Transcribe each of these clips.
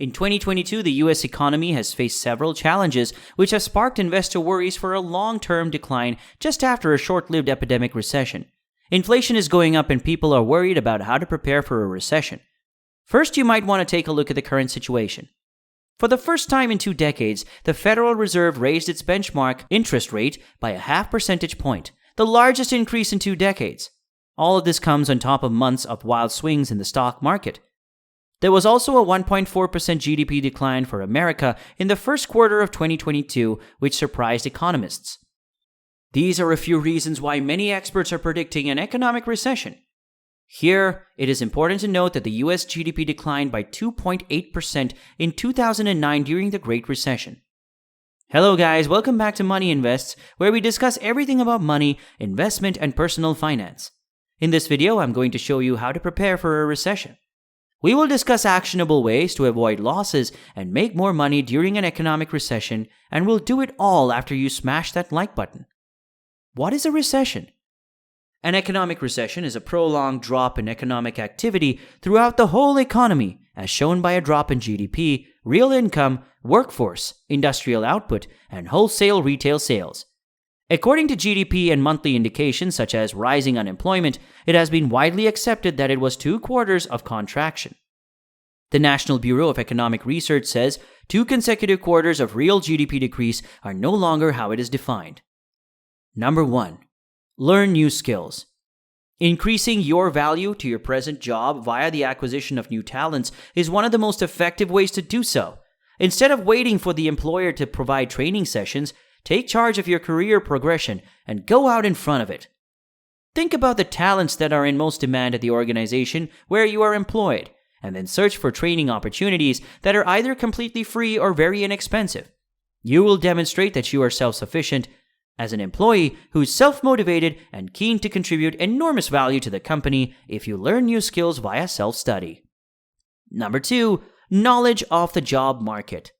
In 2022, the US economy has faced several challenges which have sparked investor worries for a long-term decline just after a short-lived epidemic recession. Inflation is going up and people are worried about how to prepare for a recession. First, you might want to take a look at the current situation. For the first time in 2 decades, the Federal Reserve raised its benchmark interest rate by a half percentage point, the largest increase in 2 decades. All of this comes on top of months of wild swings in the stock market. There was also a 1.4% GDP decline for America in the first quarter of 2022, which surprised economists. These are a few reasons why many experts are predicting an economic recession. Here, it is important to note that the US GDP declined by 2.8% in 2009 during the Great Recession. Hello guys, welcome back to Money Invests, where we discuss everything about money, investment, and personal finance. In this video, I'm going to show you how to prepare for a recession. We will discuss actionable ways to avoid losses and make more money during an economic recession, and we'll do it all after you smash that like button. What is a recession? An economic recession is a prolonged drop in economic activity throughout the whole economy, as shown by a drop in GDP, real income, workforce, industrial output, and wholesale retail sales. According to GDP and monthly indications such as rising unemployment, it has been widely accepted that it was 2 quarters of contraction. The National Bureau of Economic Research says 2 consecutive quarters of real GDP decrease are no longer how it is defined. Number 1. Learn new skills. Increasing your value to your present job via the acquisition of new talents is one of the most effective ways to do so. Instead of waiting for the employer to provide training sessions, take charge of your career progression and go out in front of it. Think about the talents that are in most demand at the organization where you are employed, and then search for training opportunities that are either completely free or very inexpensive. You will demonstrate that you are self-sufficient as an employee who's self-motivated and keen to contribute enormous value to the company if you learn new skills via self-study. Number 2, knowledge of the job market.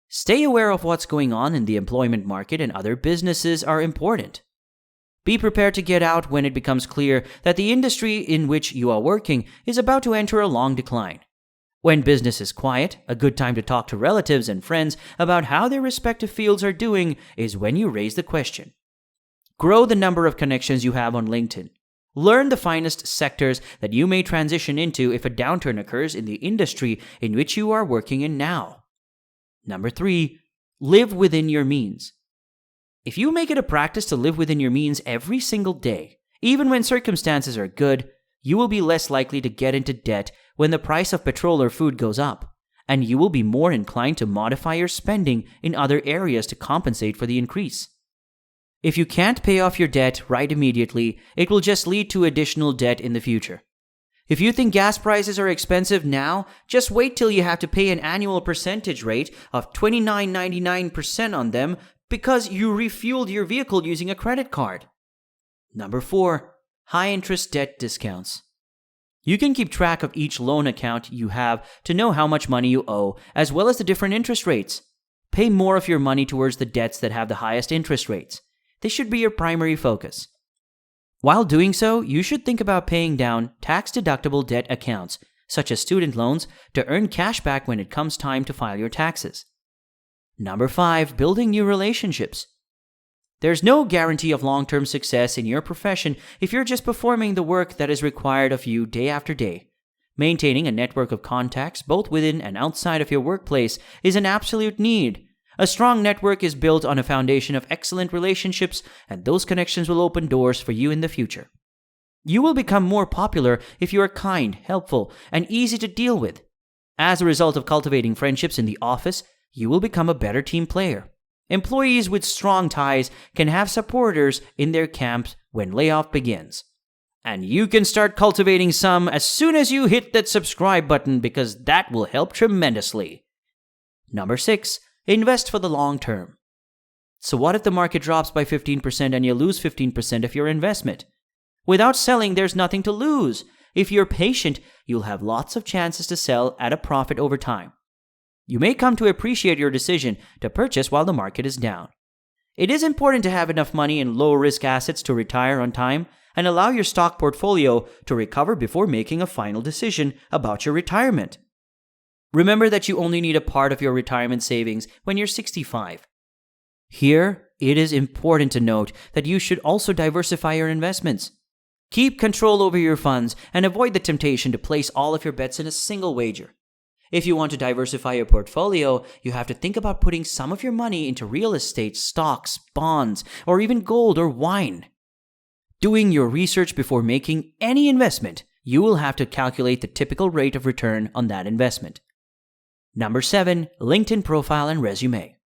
Stay aware of what's going on in the employment market and other businesses are important. Be prepared to get out when it becomes clear that the industry in which you are working is about to enter a long decline. When business is quiet, a good time to talk to relatives and friends about how their respective fields are doing is when you raise the question. Grow the number of connections you have on LinkedIn. Learn the finest sectors that you may transition into if a downturn occurs in the industry in which you are working in now. Number 3, live within your means. If you make it a practice to live within your means every single day, even when circumstances are good, you will be less likely to get into debt when the price of petrol or food goes up, and you will be more inclined to modify your spending in other areas to compensate for the increase. If you can't pay off your debt right immediately, it will just lead to additional debt in the future. If you think gas prices are expensive now, just wait till you have to pay an annual percentage rate of 29.99% on them because you refueled your vehicle using a credit card. Number 4, high-interest debt discounts. You can keep track of each loan account you have to know how much money you owe, as well as the different interest rates. Pay more of your money towards the debts that have the highest interest rates. This should be your primary focus. While doing so, you should think about paying down tax-deductible debt accounts, such as student loans, to earn cash back when it comes time to file your taxes. Number 5, building new relationships. There's no guarantee of long-term success in your profession if you're just performing the work that is required of you day after day. Maintaining a network of contacts, both within and outside of your workplace, is an absolute need. A strong network is built on a foundation of excellent relationships, and those connections will open doors for you in the future. You will become more popular if you are kind, helpful, and easy to deal with. As a result of cultivating friendships in the office, you will become a better team player. Employees with strong ties can have supporters in their camps when layoff begins. And you can start cultivating some as soon as you hit that subscribe button because that will help tremendously. Number 6, invest for the long term. So what if the market drops by 15% and you lose 15% of your investment? Without selling, there's nothing to lose. If you're patient, you'll have lots of chances to sell at a profit over time. You may come to appreciate your decision to purchase while the market is down. It is important to have enough money in low-risk assets to retire on time and allow your stock portfolio to recover before making a final decision about your retirement. Remember that you only need a part of your retirement savings when you're 65. Here, it is important to note that you should also diversify your investments. Keep control over your funds and avoid the temptation to place all of your bets in a single wager. If you want to diversify your portfolio, you have to think about putting some of your money into real estate, stocks, bonds, or even gold or wine. Doing your research before making any investment, you will have to calculate the typical rate of return on that investment. Number 7, LinkedIn profile and resume.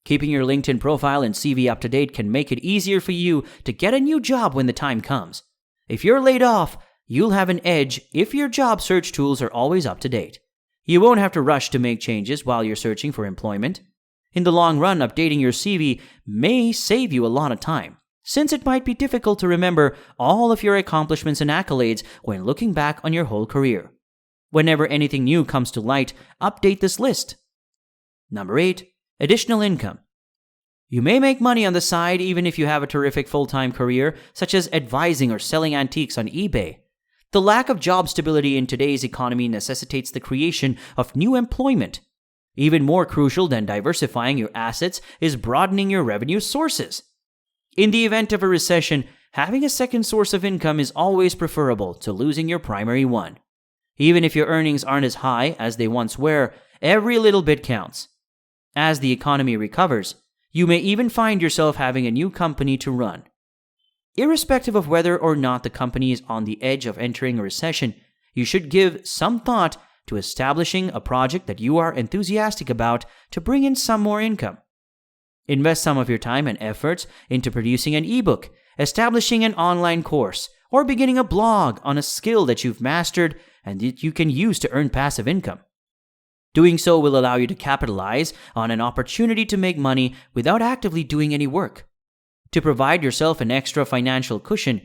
Keeping your LinkedIn profile and CV up to date can make it easier for you to get a new job when the time comes. If you're laid off, you'll have an edge if your job search tools are always up to date. You won't have to rush to make changes while you're searching for employment. In the long run, updating your CV may save you a lot of time, since it might be difficult to remember all of your accomplishments and accolades when looking back on your whole career. Whenever anything new comes to light, update this list. Number 8, additional income. You may make money on the side even if you have a terrific full-time career, such as advising or selling antiques on eBay. The lack of job stability in today's economy necessitates the creation of new employment. Even more crucial than diversifying your assets is broadening your revenue sources. In the event of a recession, having a second source of income is always preferable to losing your primary one. Even if your earnings aren't as high as they once were, every little bit counts. As the economy recovers, you may even find yourself having a new company to run. Irrespective of whether or not the company is on the edge of entering a recession, you should give some thought to establishing a project that you are enthusiastic about to bring in some more income. Invest some of your time and efforts into producing an ebook, establishing an online course, or beginning a blog on a skill that you've mastered and that you can use to earn passive income. Doing so will allow you to capitalize on an opportunity to make money without actively doing any work. To provide yourself an extra financial cushion,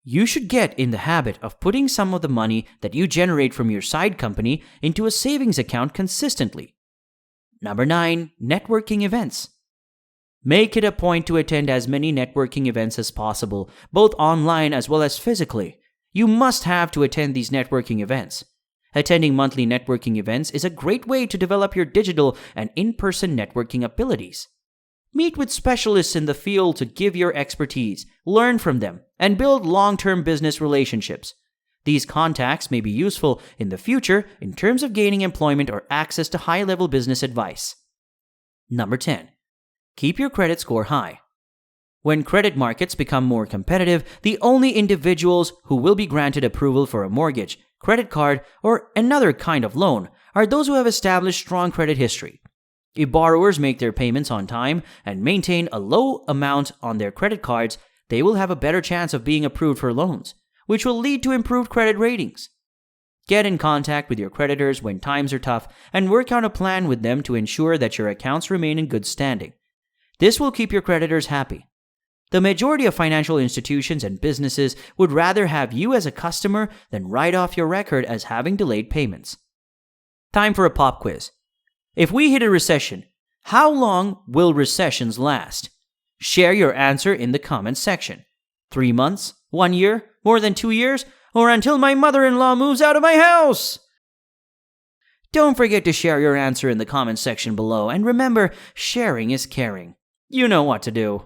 you should get in the habit of putting some of the money that you generate from your side company into a savings account consistently. Number 9, networking events. Make it a point to attend as many networking events as possible, both online as well as physically. You must have to attend these networking events. Attending monthly networking events is a great way to develop your digital and in-person networking abilities. Meet with specialists in the field to give your expertise, learn from them, and build long-term business relationships. These contacts may be useful in the future in terms of gaining employment or access to high-level business advice. Number 10. Keep your credit score high. When credit markets become more competitive, the only individuals who will be granted approval for a mortgage, credit card, or another kind of loan are those who have established strong credit history. If borrowers make their payments on time and maintain a low amount on their credit cards, they will have a better chance of being approved for loans, which will lead to improved credit ratings. Get in contact with your creditors when times are tough and work out a plan with them to ensure that your accounts remain in good standing. This will keep your creditors happy. The majority of financial institutions and businesses would rather have you as a customer than write off your record as having delayed payments. Time for a pop quiz. If we hit a recession, how long will recessions last? Share your answer in the comments section. 3 months? 1 year? More than 2 years? Or until my mother-in-law moves out of my house? Don't forget to share your answer in the comments section below, and remember, sharing is caring. You know what to do.